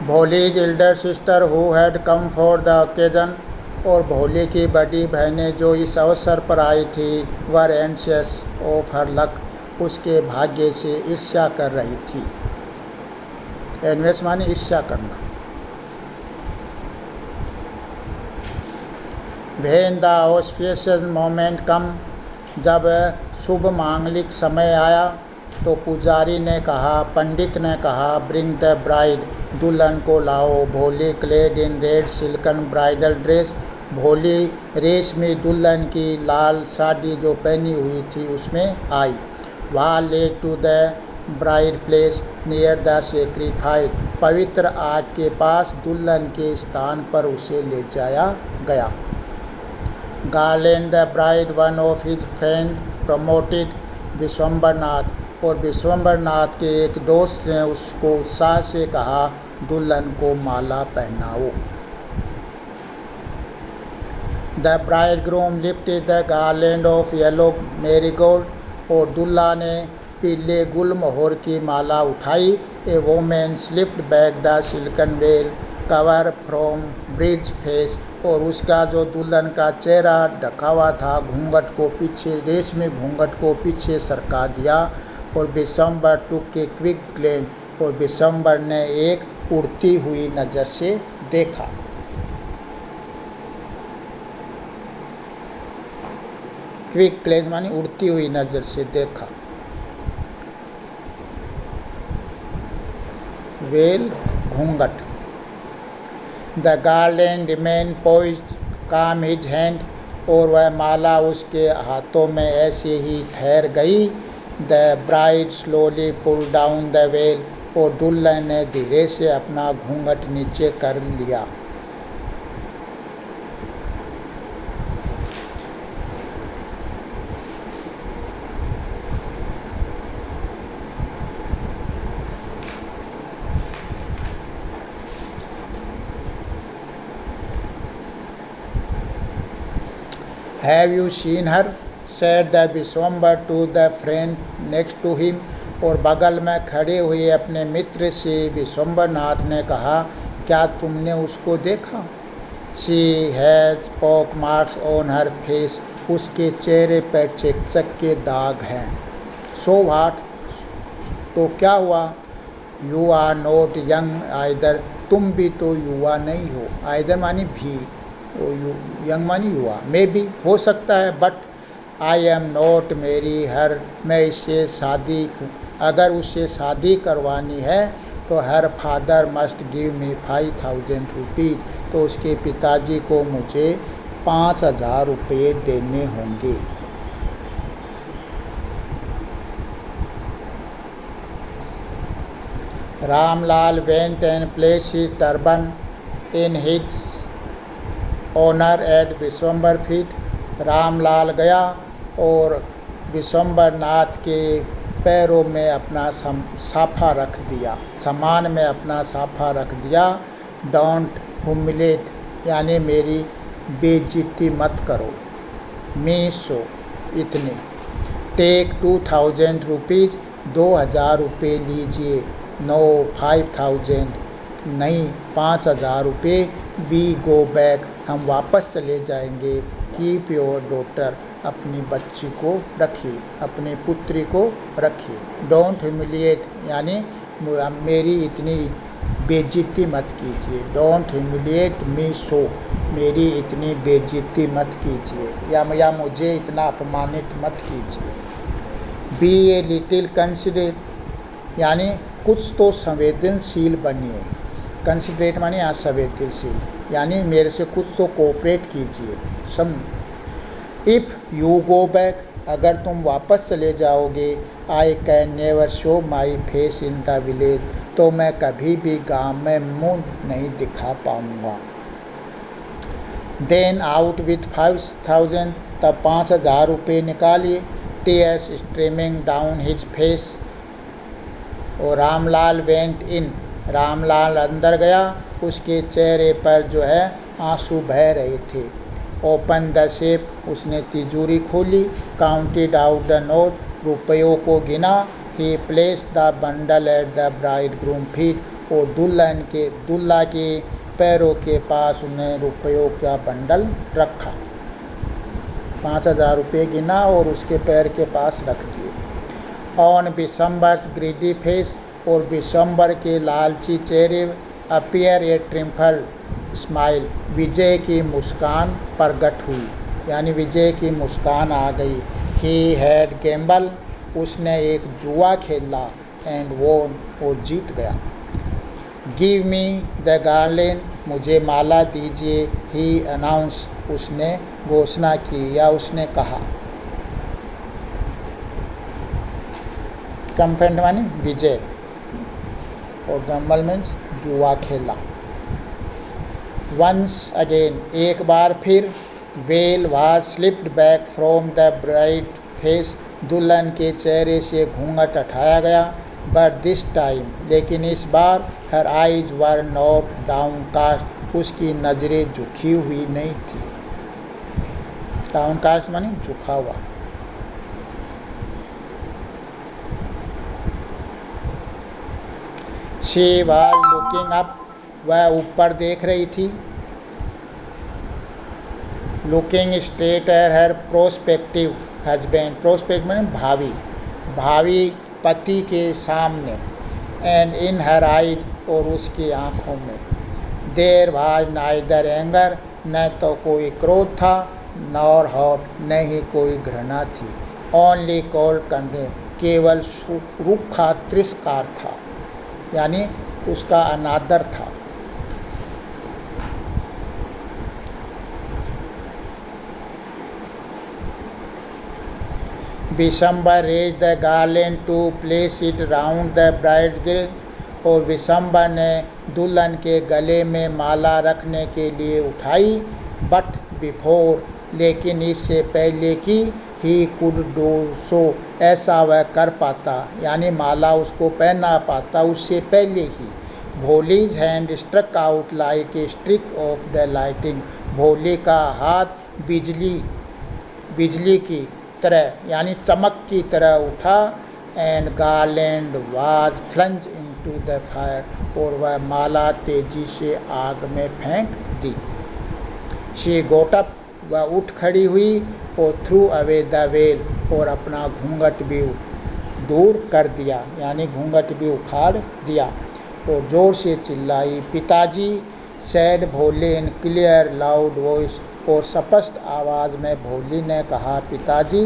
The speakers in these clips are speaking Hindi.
Bholi's Elder sister who had come for the occasion, और भोली की बड़ी बहनें जो इस अवसर पर आई थी, वर एंशियस ऑफ हर लक, उसके भाग्य से ईर्ष्या कर रही थी। एनवियस माने ईर्ष्या करना। व्हेन द ऑस्पिशियस मोमेंट कम, जब शुभ मांगलिक समय आया, तो पुजारी ने कहा, पंडित ने कहा, ब्रिंग द ब्राइड, दुल्हन को लाओ। Bholi clad in red silken bridal dress, Bholi रेशमी दुल्हन की लाल साड़ी जो पहनी हुई थी उसमें आई। वहाँ led to the bride place near the sacred fire, पवित्र आग के पास दुल्हन के स्थान पर उसे ले जाया गया। Garland the bride, one of his friend promoted Vishwambharnath, और विश्वम्बरनाथ के एक दोस्त ने उसको उत्साह से कहा, दुल्हन को माला पहनाओ। The bride groom lifted the garland of yellow marigold, और दूल्हा ने पीले गुलमोहर की माला उठाई। A women slipped back the silken veil cover from bride's face, और उसका जो दुल्हन का चेहरा ढका हुआ था घूंघट को पीछे, रेशमी घूंघट को पीछे सरका दिया। और विश्वम्बर टुक ए क्विक ग्लेंस, और विश्वम्बर ने एक उड़ती हुई नज़र से देखा। क्विक ग्लेंस मानी उड़ती हुई नज़र से देखा। वेल घूंघट। द गार्लैंड रिमेन पोइज्ड काम हिज हैंड, और वह माला उसके हाथों में ऐसे ही ठहर गई। The bride slowly pull down the veil, और दुल्हन ने धीरे से अपना घूंघट नीचे कर लिया। Have you seen her? said the Vishwambar to the friend next to him, और बगल में खड़े हुए अपने मित्र से विश्वम्बरनाथ ने कहा, क्या तुमने उसको देखा? She has pock marks on her face, उसके चेहरे पर चकचक के दाग हैं। So what? तो क्या हुआ? You are not young either, तुम भी तो युवा नहीं हो। either मानी भी, यंग मानी युवा। मे बी हो सकता है, but I am not marry her, मैं इससे शादी, अगर उससे शादी करवानी है तो her father must give me 5000 rupees, तो उसके पिताजी को मुझे 5000 रुपये देने होंगे। Ramlal went and place his turban in his honour at Vishwambhar feet, Ramlal गया और विश्वम्बरनाथ के पैरों में अपना साफा रख दिया, सामान में अपना साफा रख दिया। डोंट हुमिलेट यानी मेरी बेइज्जती मत करो। मी सो इतने। टेक 2000 रुपीज़, 2000 रुपये लीजिए। नो 5000 नहीं, 5000 रुपये। वी गो बैक हम वापस चले जाएंगे। कीप योर डॉटर अपनी बच्ची को रखिए, अपनी पुत्री को रखिए। डोंट ह्यूमिलिएट यानी मेरी इतनी बेइज्जती मत कीजिए। डोंट ह्यूमिलिएट मी सो मेरी इतनी बेइज्जती मत कीजिए, या मुझे इतना अपमानित मत कीजिए। बी ए लिटिल कंसिडरेट यानी कुछ तो संवेदनशील बनिए। कंसिडरेट माने यहाँ संवेदनशील यानी मेरे से कुछ तो कोऑपरेट कीजिए। सम इफ़ यू गो बैक अगर तुम वापस चले जाओगे, I can never show my face in the village तो मैं कभी भी गांव में मुंह नहीं दिखा पाऊंगा। देन आउट विथ 5000 तब 5000 रुपये निकालिए। Tears streaming down his face और रामलाल वेंट इन रामलाल अंदर गया, उसके चेहरे पर जो है आंसू बह रहे थे। ओपन द सेफ उसने तिजोरी खोली। काउंटेड आउट द नोट रुपयों को गिना। He placed the bundle at the bride groom feet और दुल्हा के पैरों के पास उन्हें रुपयों का बंडल रखा। 5,000 रुपये गिना और उसके पैर के पास रख दिए। ऑन बिशंबर्स ग्रीडी फेस, और बिशंबर के लालची चेहरे अपीयर ए ट्रिम्फल स्माइल, विजय की मुस्कान प्रकट हुई, यानी विजय की मुस्कान आ गई। ही हैड गैम्बल, उसने एक जुआ खेला, एंड वोन, और जीत गया। गिव मी द गार्लैंड, मुझे माला दीजिए। ही अनाउंस, उसने घोषणा की या उसने कहा। ट्रम्पेट मानी विजय, और गैम्बल मीन्स जुआ खेला। वंस अगेन, एक बार फिर। Well was slipped back from the bride face, दुल्हन के चेहरे से घूंघट हटाया गया। बट दिस टाइम, लेकिन इस बार, her eyes were not down cast, उसकी नज़रें झुकी हुई नहीं थी। डाउन कास्ट मानी झुका हुआ। शी वाज लुकिंग अप, वह ऊपर देख रही थी। Looking straight at her prospective husband, prospect में भावी पति के सामने। एंड इन हर आइज, और उसकी आंखों में। देर वाज नाइदर एंगर, न तो कोई क्रोध था, नॉर हॉट, न ही कोई घृणा थी। ओनली कोल्ड कंडेम, केवल रूखा तिरस्कार था, यानी उसका अनादर था। Vishambar raise the garland to place it round the bride girl, और विशंबर ने दुल्हन के गले में माला रखने के लिए उठाई। बट बिफोर, लेकिन इससे पहले कि ही कुड डू सो, ऐसा वह कर पाता, यानी माला उसको पहना पाता, उससे पहले ही। Bholi's hand struck out like a streak of the lightning, Bholi का हाथ बिजली की तरह, यानी चमक की तरह उठा। And garland was flange into the fire, और वह माला तेजी से आग में फेंक दी। शी गोट अप, वह उठ खड़ी हुई, और थ्रू अवे द वेल, और अपना घूंघट भी दूर कर दिया, यानी घूंघट भी उखाड़ दिया। और जोर से चिल्लाई, पिताजी। Said Bhole in clear loud voice, और स्पष्ट आवाज़ में भोली ने कहा, पिताजी।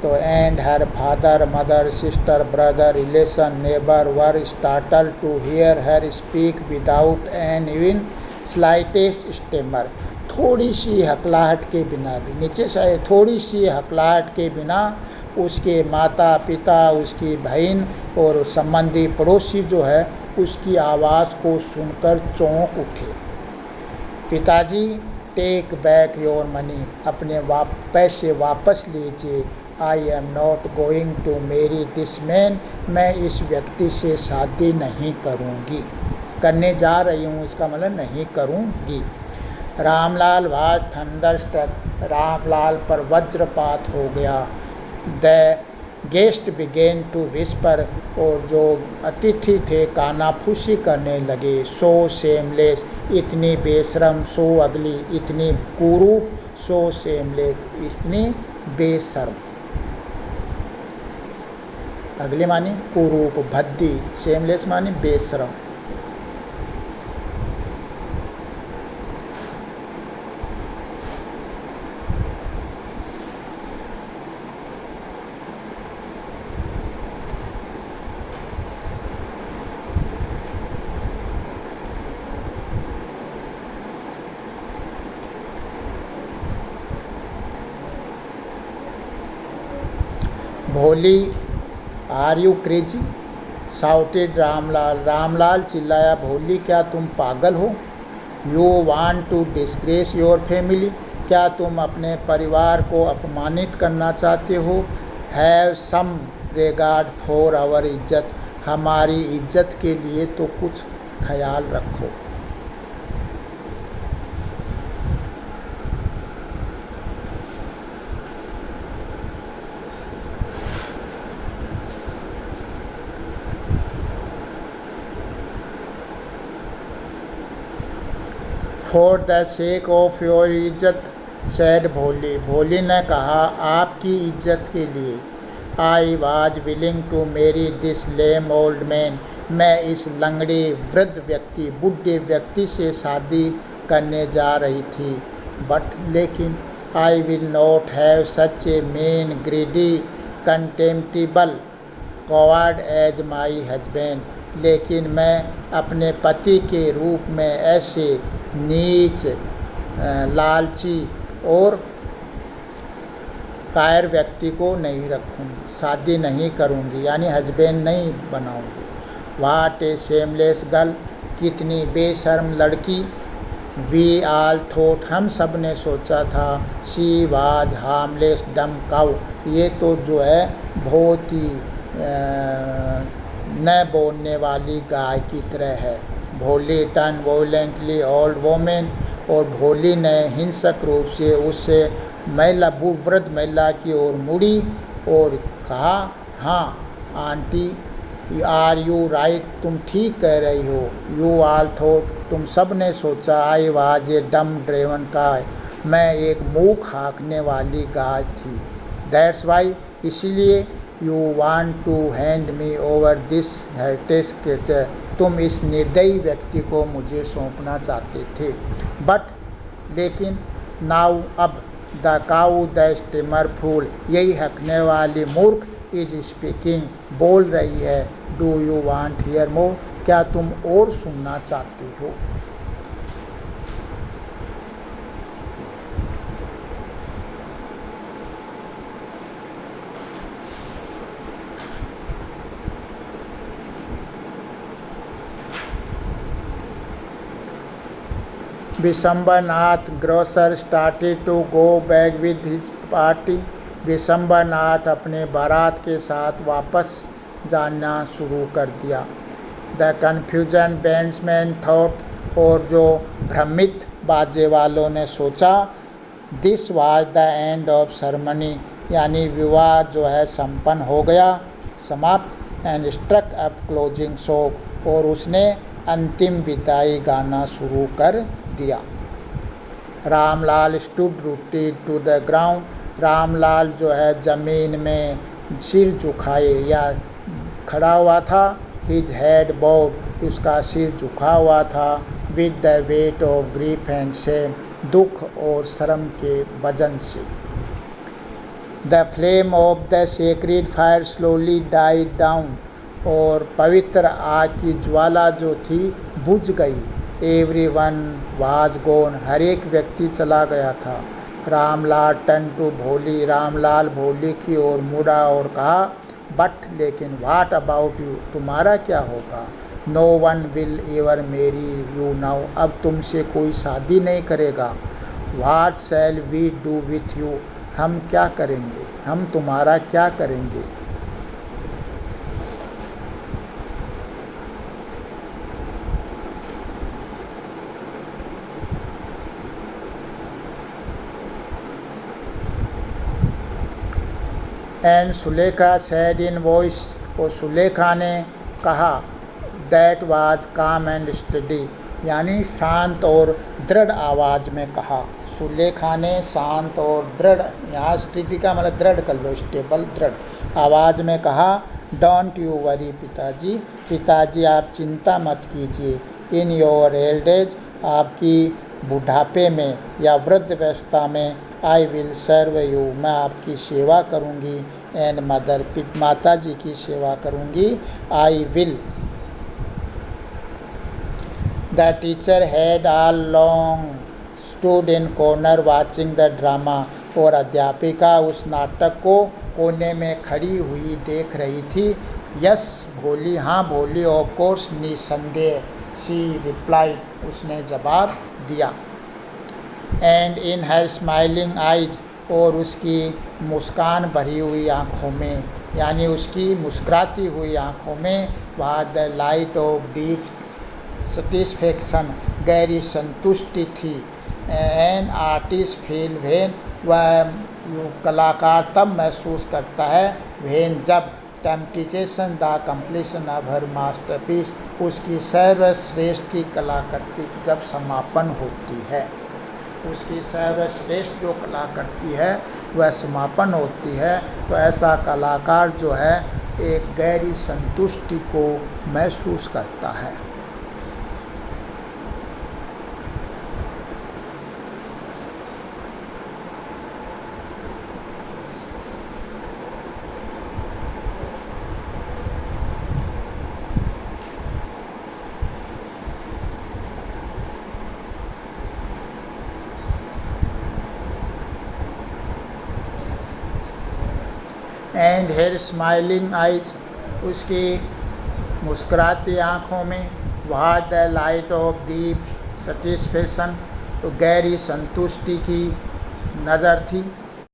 तो and her father mother sister brother relation neighbour were startle to hear her speak without an even slightest stammer, थोड़ी सी हकलाहट के बिना भी, नीचे से थोड़ी सी हकलाहट के बिना उसके माता पिता, उसकी बहन और संबंधी पड़ोसी जो है, उसकी आवाज़ को सुनकर चौंक उठे। पिताजी, टेक बैक योर मनी, अपने पैसे वापस लीजिए। I am not going to marry this man, मैं इस व्यक्ति से शादी नहीं करूँगी, करने जा रही हूँ, इसका मतलब नहीं करूँगी। रामलाल वाज थंडरस्ट्रक, रामलाल पर वज्रपात हो गया। The guest began to whisper, और जो अतिथि थे कानाफूसी करने लगे। सो सेमलेस, इतनी बेशरम, सो अगली, इतनी कुरूप, सो सेमलेस, इतनी बेशर्म। अगली मानी कुरूप, भद्दी, सेमलेस मानी बेशरम। Bholi, are you crazy, shouted Ramlal, Ramlal चिल्लाया, भोली क्या तुम पागल हो। You want to disgrace your family, क्या तुम अपने परिवार को अपमानित करना चाहते हो। Have some regard for our izzat, हमारी इज्जत के लिए तो कुछ ख्याल रखो। For the sake of your izzat said Bholi, Bholi ने कहा आपकी इज्जत के लिए। I was willing to marry this lame old man, मैं इस लंगड़े वृद्ध व्यक्ति, बूढ़े व्यक्ति से शादी करने जा रही थी। बट लेकिन I will not have such a man greedy contemptible coward as my husband, लेकिन मैं अपने पति के रूप में ऐसे नीच, लालची और कायर व्यक्ति को नहीं रखूँगी, शादी नहीं करूँगी, यानी हस्बैंड नहीं बनाऊँगी। वाट ए शेमलेस गर्ल, कितनी बेशर्म लड़की। वी आल थॉट, हम सब ने सोचा था। शी वाज हार्मलेस डम काउ, ये तो जो है बहुत ही न बोलने वाली गाय की तरह है। भोली टर्न वोलेंटली ओल्ड वोमेन, और भोली ने हिंसक रूप से उससे महिला, वृद्ध महिला की ओर मुड़ी और कहा, हाँ आंटी, आर यू राइट, तुम ठीक कह रही हो। यू आल थॉट, तुम सब ने सोचा। आई वाज ए डम ड्रेवन गाय, मैं एक मूक हाँकने वाली गाय थी। दैट्स वाई, इसीलिए you want to hand me over this heartless creature, तुम इस निर्दयी व्यक्ति को मुझे सौंपना चाहते थे। बट लेकिन नाउ अब, the cow the stammer fool, यही हकने वाली मूर्ख इज स्पीकिंग, बोल रही है। Do you want hear more, क्या तुम और सुनना चाहती हो। Vishambharnath grocer started to go back with his party, Vishambharnath अपने बारात के साथ वापस जाना शुरू कर दिया। द कन्फ्यूजन बैंड्समैन थॉट, और जो भ्रमित बाजे वालों ने सोचा। This was the end of ceremony, यानी विवाह जो है संपन्न हो गया, समाप्त। And struck up closing song, और उसने अंतिम विदाई गाना शुरू कर दिया। Ramlal stood rooted to the ground, Ramlal जो है ज़मीन में सिर झुकाए या खड़ा हुआ था। हिज हेड बॉड, उसका सिर झुका हुआ था। With the weight of grief and Shem, दुख और शर्म के वजन से। The flame of the sacred fire slowly died down, और पवित्र आग की ज्वाला जो थी बुझ गई। एवरीवन वाज गॉन, हर एक व्यक्ति चला गया था। रामलाल टर्न टू भोली, रामलाल भोली की ओर मुड़ा और कहा, बट लेकिन व्हाट अबाउट यू, तुम्हारा क्या होगा। No one will ever marry you now, अब तुमसे कोई शादी नहीं करेगा। What shall we do with you, हम क्या करेंगे, हम तुम्हारा क्या करेंगे। And Sulekha said in voice, और सुलेखा ने कहा, that was calm and study, यानी शांत और दृढ़ आवाज़ में कहा। सुलेखा ने शांत और दृढ़, यहाँ स्टडी का मतलब दृढ़ कर लो, स्टेबल, दृढ़ आवाज़ में कहा, डोंट यू वरी पिताजी, पिताजी आप चिंता मत कीजिए। इन योर एल्ड एज, आपकी बुढ़ापे में या वृद्धावस्था में, आई विल सर्व यू, मैं आपकी सेवा करूंगी। एंड मदर, माता जी की सेवा करूंगी। I will. The teacher had all long stood in corner watching the drama, और अध्यापिका उस नाटक को कोने में खड़ी हुई देख रही थी। यस भोली, हाँ भोली, ऑफ कोर्स, निसंदेह। शी रिप्लाइड, उसने जवाब दिया। And in her smiling eyes, और उसकी मुस्कान भरी हुई आँखों में, यानी उसकी मुस्कुराती हुई आँखों में, वहाँ the light of deep satisfaction, गहरी संतुष्टि थी। एन आर्टिस्ट फील व्हेन, वह कलाकार तब महसूस करता है, व्हेन जब, temptation the completion of her masterpiece, उसकी सर्वश्रेष्ठ की कलाकृति जब समापन होती है, उसकी सर्वश्रेष्ठ जो कलाकृति है वह समापन होती है, तो ऐसा कलाकार जो है एक गहरी संतुष्टि को महसूस करता है। एंड हेर स्माइलिंग आइज, उसकी मुस्कुराती आँखों में वहा the light of deep satisfaction, तो गहरी संतुष्टि की नज़र थी।